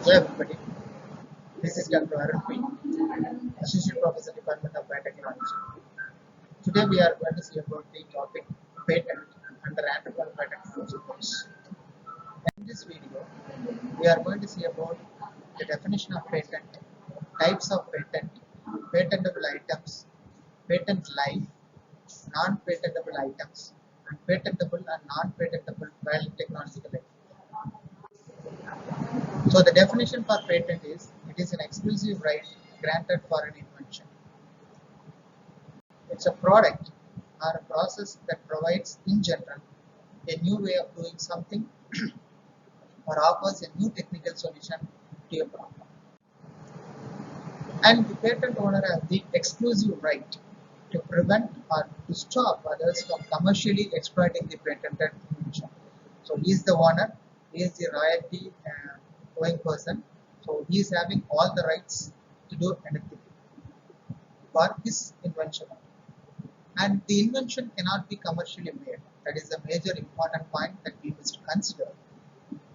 Hello everybody, this is Dr. Arun P, Associate Professor, Department of Biotechnology. Today we are going to see about the topic patent under Antiphon Patent Principles. In this video, we are going to see about the definition of patent, types of patent, patentable items, patent life, non-patentable items, and patentable and non-patentable biotechnological items. So the definition for patent is, it is an exclusive right granted for an invention. It's a product or a process that provides, in general, a new way of doing something or offers a new technical solution to a problem. And the patent owner has the exclusive right to prevent or to stop others from commercially exploiting the patented invention. So he is the owner, he is the royalty owing person, so he is having all the rights to do anything for his invention. And the invention cannot be commercially made. That is a major important point that we must consider.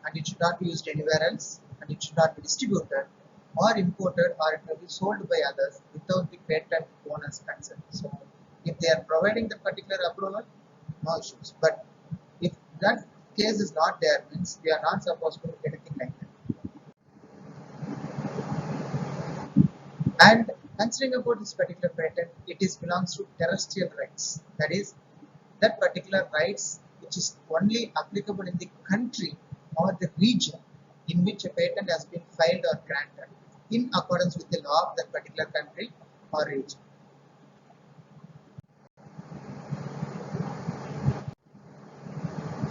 And it should not be used anywhere else, and it should not be distributed or imported, or it may be sold by others without the patent owner's consent. So if they are providing the particular approval, no issues. But if that case is not there, means we are not supposed to do anything like that. And considering about this particular patent, it belongs to terrestrial rights. That is, that particular rights which is only applicable in the country or the region in which a patent has been filed or granted in accordance with the law of that particular country or region.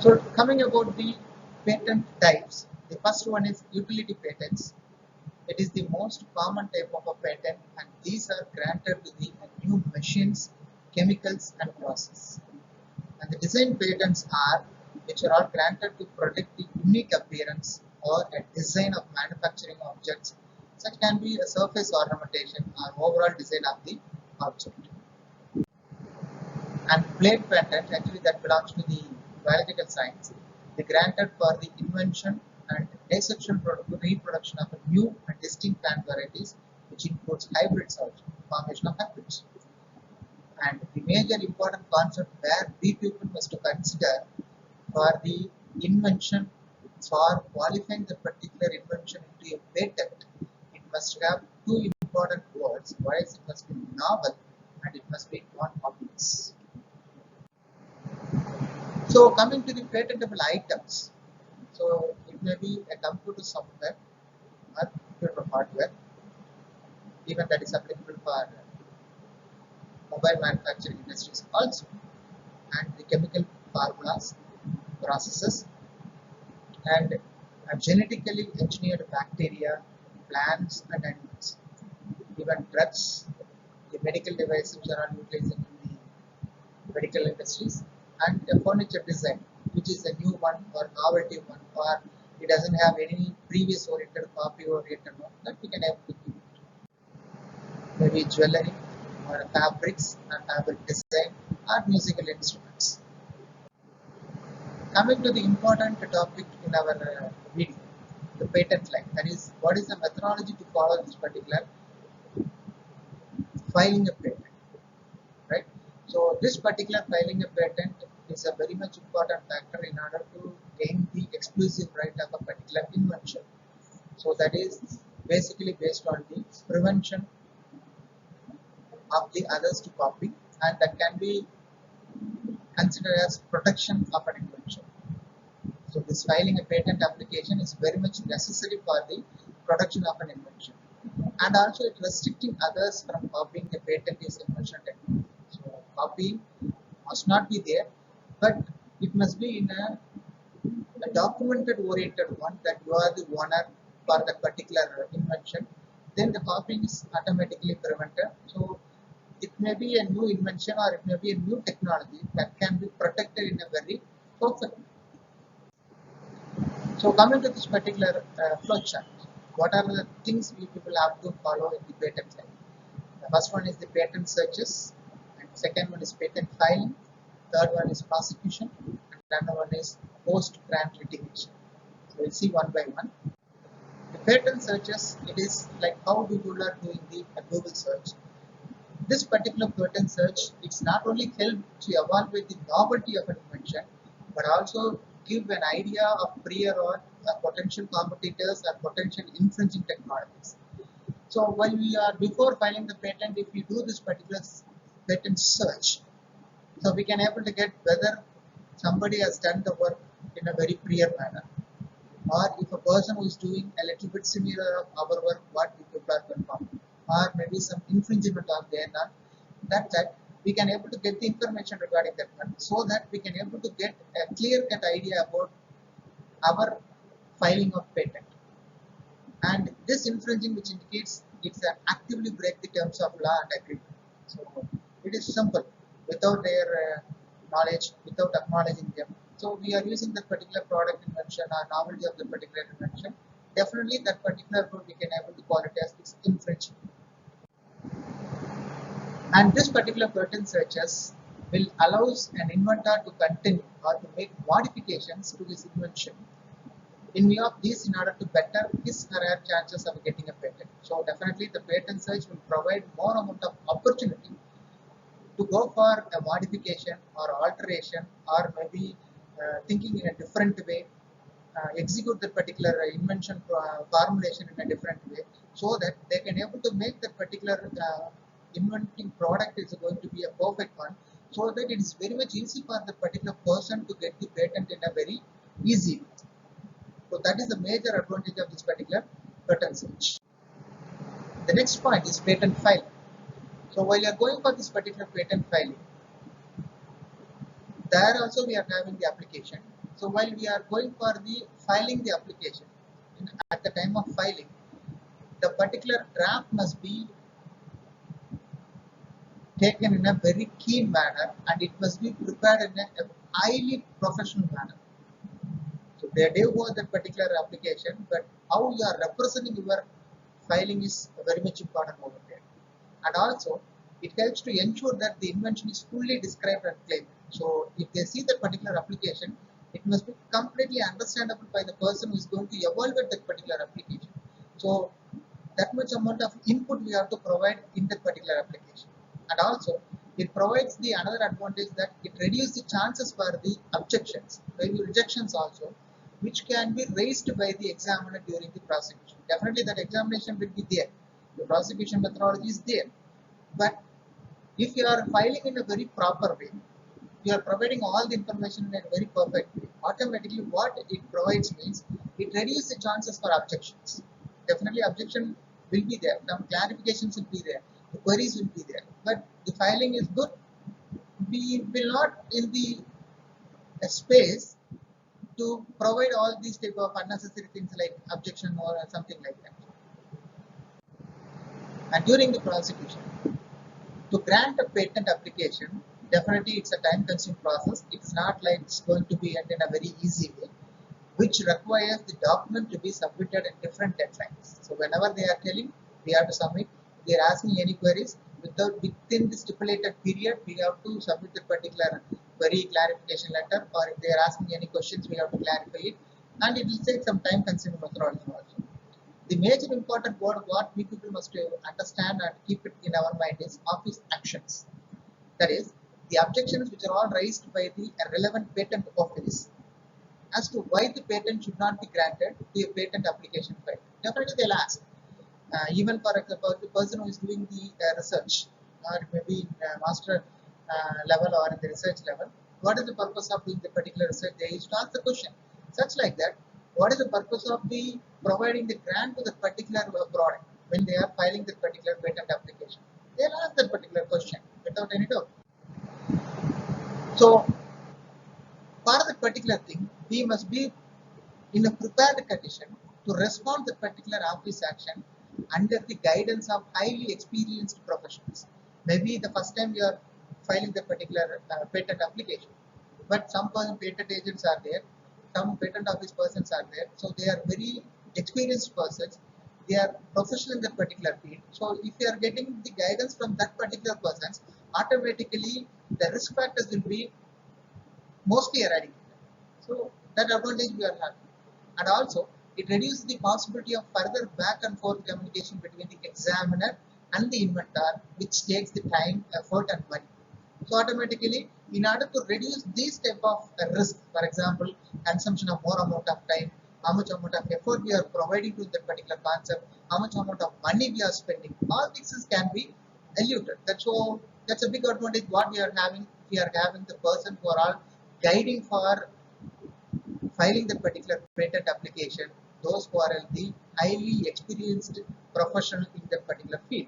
So coming about the patent types, the first one is utility patents. It is the most common type of a patent, and these are granted to the new machines, chemicals and process. And the design patents are, which are all granted to protect the unique appearance or a design of manufacturing objects. Such can be a surface ornamentation or overall design of the object. And plate patent, actually that belongs to the biological science. They granted for the invention and asexual reproduction of a new and distinct plant varieties, which includes hybrids also, formation of hybrids. And the major important concept where we people must consider for the invention, for qualifying the particular invention into a patent, it must have two important words. One is it must be novel and it must be non-obvious. So coming to the patentable items, so it may be a computer software or computer hardware, even that is applicable for mobile manufacturing industries also, and the chemical formulas, processes, and genetically engineered bacteria, plants and animals, even drugs, the medical devices which are utilized in the medical industries, and a furniture design, which is a new one or novelty one, or it doesn't have any previous oriented copy oriented one, that we can have to keep it. Maybe jewelry or fabrics and fabric design or musical instruments. Coming to the important topic in our video, the patent life. That is, what is the methodology to follow this particular filing a patent, right? So this particular filing a patent is a very much important factor in order to gain the exclusive right of a particular invention. So that is basically based on the prevention of the others to copy, and that can be considered as protection of an invention. So this filing a patent application is very much necessary for the protection of an invention, and also it restricting others from copying the patent is invention technology. So copying must not be there, but it must be in a documented oriented one, that you are the owner for that particular invention. Then the copying is automatically prevented. So it may be a new invention or it may be a new technology that can be protected in a very perfect. So coming to this particular flowchart, what are the things we people have to follow in the patent life? The first one is the patent searches, and second one is patent filing, third one is prosecution, and another one is post grant litigation. So we'll see one by one. The patent searches, it is like how Google are doing the Google search. This particular patent search, it's not only help to evaluate the novelty of an invention, but also give an idea of prior or potential competitors or potential infringing technologies. So while we are before filing the patent, if we do this particular patent search, so we can able to get whether somebody has done the work in a very prior manner, or if a person who is doing a little bit similar of our work, what we people are confirmed, or maybe some infringement on there, that we can able to get the information regarding that one, so that we can able to get a clear cut idea about our filing of patent. And this infringing, which indicates it's an actively break the terms of law and agreement. So it is simple, without their knowledge, without acknowledging them. So we are using that particular product invention or novelty of the particular invention. Definitely that particular code we can able to call it as it's infringing. And this particular patent searches will allows an inventor to continue or to make modifications to his invention in view of this in order to better his or her chances of getting a patent. So definitely the patent search will provide more amount of opportunity to go for a modification or alteration, or maybe thinking in a different way, execute the particular invention formulation in a different way, so that they can able to make that particular inventing product is going to be a perfect one, so that it is very much easy for the particular person to get the patent in a very easy way. So that is the major advantage of this particular patent search. The next point is patent filing. So while you are going for this particular patent filing, there also we are having the application. So while we are going for the filing the application, at the time of filing, the particular draft must be taken in a very keen manner, and it must be prepared in a highly professional manner. So they do go that particular application, but how you are representing your filing is very much important over there. And also, it helps to ensure that the invention is fully described and claimed. So if they see that particular application, it must be completely understandable by the person who is going to evaluate that particular application. So that much amount of input we have to provide in that particular application. And also, it provides the another advantage that it reduces the chances for the objections, maybe rejections also, which can be raised by the examiner during the prosecution. Definitely that examination will be there. The prosecution methodology is there. But if you are filing in a very proper way, you are providing all the information in a very perfect way, automatically what it provides means it reduces the chances for objections. Definitely objection will be there, some clarifications will be there, the queries will be there, but the filing is good. We will not in the space to provide all these type of unnecessary things like objection or something like that. And during the prosecution, to grant a patent application, definitely it's a time-consuming process. It's not like it's going to be ended in a very easy way, which requires the document to be submitted at different deadlines. So whenever they are telling, we have to submit. They are asking any queries within the stipulated period, we have to submit a particular query clarification letter, or if they are asking any questions, we have to clarify it, and it will take some time-consuming methodology also. The major important word what we people must understand and keep it in our mind is office actions. That is, the objections which are all raised by the relevant patent office as to why the patent should not be granted to a patent application file. Definitely they'll ask. Even for example, the person who is doing the research, or maybe in master level or in the research level, what is the purpose of doing the particular research? They used to ask the question. Such like that, what is the purpose of the providing the grant to the particular product when they are filing the particular patent application? They'll ask that particular question without any doubt. So for that particular thing, we must be in a prepared condition to respond to that particular office action under the guidance of highly experienced professionals. Maybe the first time you are filing the particular patent application, but some patent agents are there, some patent office persons are there, so they are very experienced persons, they are professional in that particular field. So if you are getting the guidance from that particular persons, automatically the risk factors will be mostly eradicated. So that advantage we are having. And also it reduces the possibility of further back and forth communication between the examiner and the inventor, which takes the time, effort, and money. So automatically, in order to reduce these type of risk, for example, consumption of more amount of time, how much amount of effort we are providing to that particular concept, how much amount of money we are spending, all these can be eluded. That's a big advantage what we are having. We are having the person who are all guiding for filing that particular patent application, those who are the highly experienced professional in that particular field.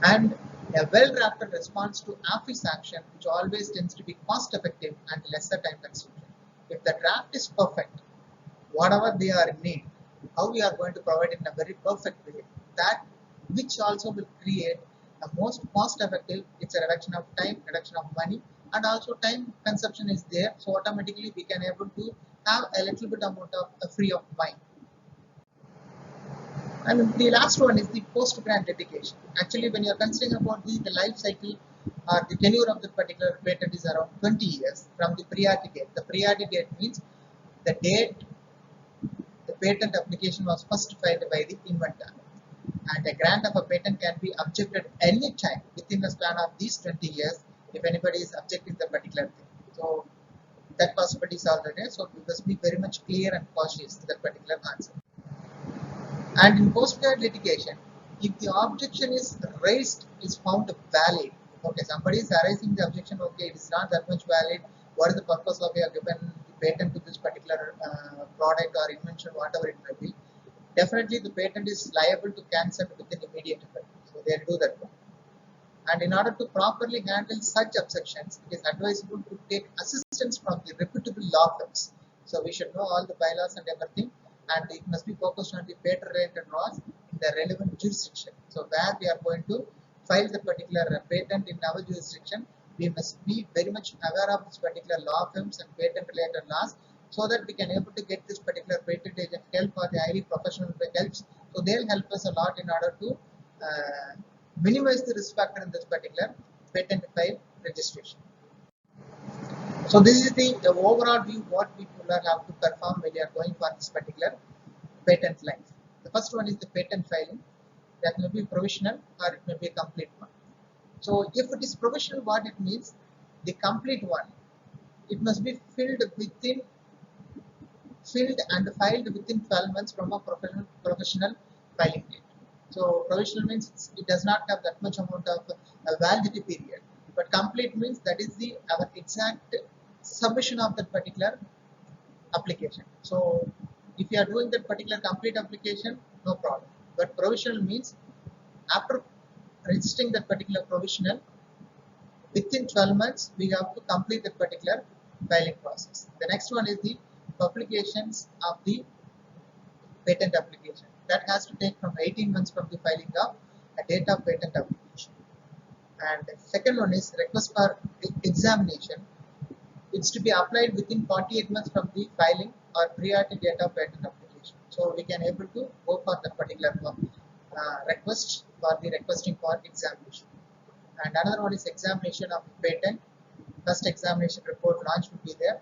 And a well-drafted response to office action, which always tends to be cost-effective and lesser time consuming. If the draft is perfect, whatever they are in need, how we are going to provide it in a very perfect way, that which also will create the most cost-effective. It's a reduction of time, reduction of money, and also time consumption is there. So automatically we can able to have a little bit amount of free of mind. And the last one is the post-grant litigation. Actually, when you are considering about the life cycle or the tenure of the particular patent is around 20 years from the priority date. The priority date means the date the patent application was first filed by the inventor. And a grant of a patent can be objected any time within the span of these 20 years if anybody is objecting the particular thing. So that possibility is already there. So we must be very much clear and cautious to that particular answer. And in post-grant litigation, if the objection is raised, is found valid. Okay, somebody is raising the objection. Okay, it is not that much valid. What is the purpose of you have given the patent to this particular product or invention, whatever it may be? Definitely, the patent is liable to cancel within immediate effect. So they do that one. And in order to properly handle such objections, it is advisable to take assistance from the reputable law firms. So we should know all the bylaws and everything, and it must be focused on the patent-related laws in the relevant jurisdiction. So where we are going to file the particular patent in our jurisdiction, we must be very much aware of this particular law firms and patent-related laws, so that we can able to get this particular patent agent help or the highly professional helps. So they'll help us a lot in order to minimize the risk factor in this particular patent file registration. So this is the overall view what we have to perform when we are going for this particular patent life. The first one is the patent filing. That may be provisional or it may be a complete one. So if it is provisional, what it means, the complete one, it must be filled and filed within 12 months from a professional filing date. So provisional means it does not have that much amount of a validity period, but complete means that is our exact submission of that particular application. So if you are doing that particular complete application, no problem. But provisional means after registering that particular provisional, within 12 months we have to complete that particular filing process. The next one is the publications of the patent application. That has to take from 18 months from the filing of a date of patent application. And the second one is request for examination. It's to be applied within 48 months from the filing or priority date of patent application. So we can able to go for that particular request for the requesting for examination. And another one is examination of patent. First examination report launch will be there.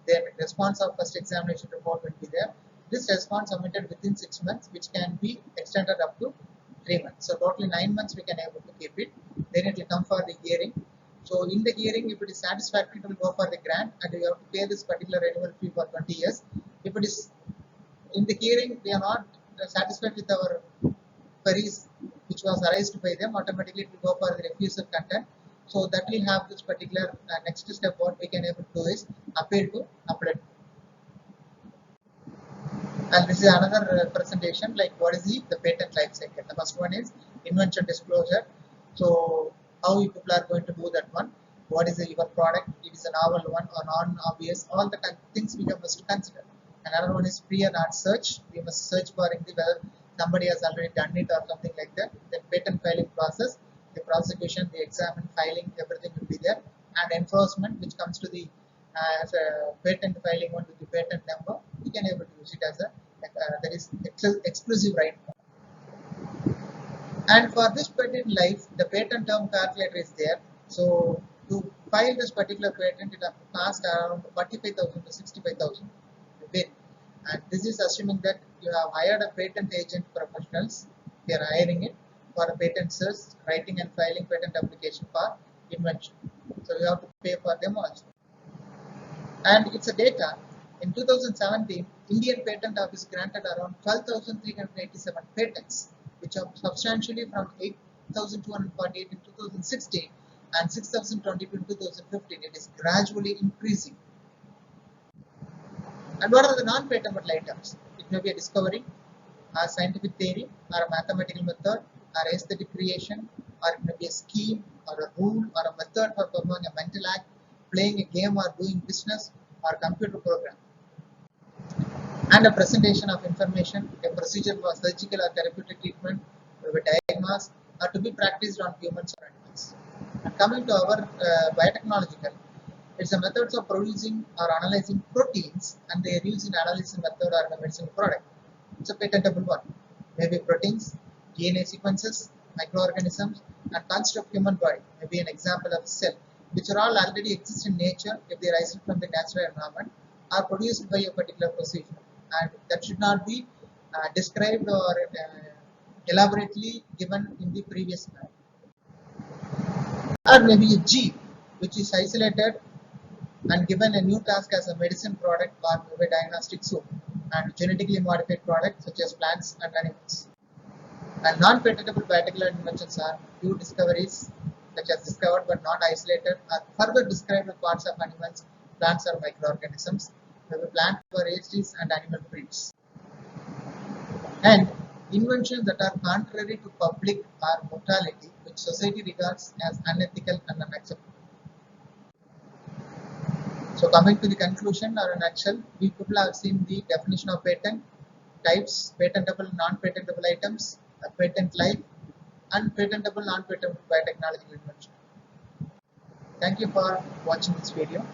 Then response of first examination report will be there. This response submitted within 6 months, which can be extended up to 3 months. So totally 9 months we can able to keep it. Then it will come for the hearing. So in the hearing, if it is satisfactory, it will go for the grant, and you have to pay this particular renewal fee for 20 years. If it is in the hearing, we are not satisfied with our queries which was raised by them, automatically it will go for the refusal content. So that will have this particular next step. What we can able to do is appeal to appellate. And this is another presentation, like what is the patent life cycle. The first one is invention disclosure. So how you people are going to do that one. What is your product? It is a novel one or non-obvious. All the things we must consider. Another one is pre and art search. We must search for whether somebody has already done it or something like that. Then patent filing process, the prosecution, the examine, filing, everything will be there. And enforcement, which comes to the as a patent filing one with the patent number, we can able to use it as a that is exclusive right. And for this patent life, the patent term calculator is there. So to file this particular patent, it will cost around 45,000 to 65,000 bid. And this is assuming that you have hired a patent agent professionals. They are hiring it for a patent search, writing and filing patent application for invention. So you have to pay for them also. And it's a data. In 2017, Indian Patent Office granted around 12,387 patents, which are substantially from 8,248 in 2016 and 6,022 in 2015. It is gradually increasing. And what are the non-patentable items? It may be a discovery, a scientific theory, or a mathematical method, or aesthetic creation, or it may be a scheme, or a rule, or a method for performing a mental act, playing a game, or doing business, or a computer program. And a presentation of information, a procedure for surgical or therapeutic treatment, to be diagnosed, or to be practiced on humans or animals. And coming to our biotechnological, it's a methods of producing or analyzing proteins, and they are used in analysis method or a medicine product. It's a patentable one. Maybe proteins, DNA sequences, microorganisms, and construct of human body. Maybe an example of cell, which are all already exist in nature if they arise from the natural environment, are produced by a particular procedure, and that should not be described or elaborately given in the previous slide. Or maybe a gene, which is isolated and given a new task as a medicine product or maybe a diagnostic tool, and genetically modified products such as plants and animals. And non-patentable biotechnical inventions are few discoveries such as discovered but not isolated, or further described with parts of animals, plants or microorganisms, maybe plant varieties and animal breeds. And inventions that are contrary to public or morality, which society regards as unethical and unacceptable. So coming to the conclusion or a nutshell, we could have seen the definition of patent, types, patentable, non-patentable items, a patent life, and patentable, non-patentable biotechnological invention. Thank you for watching this video.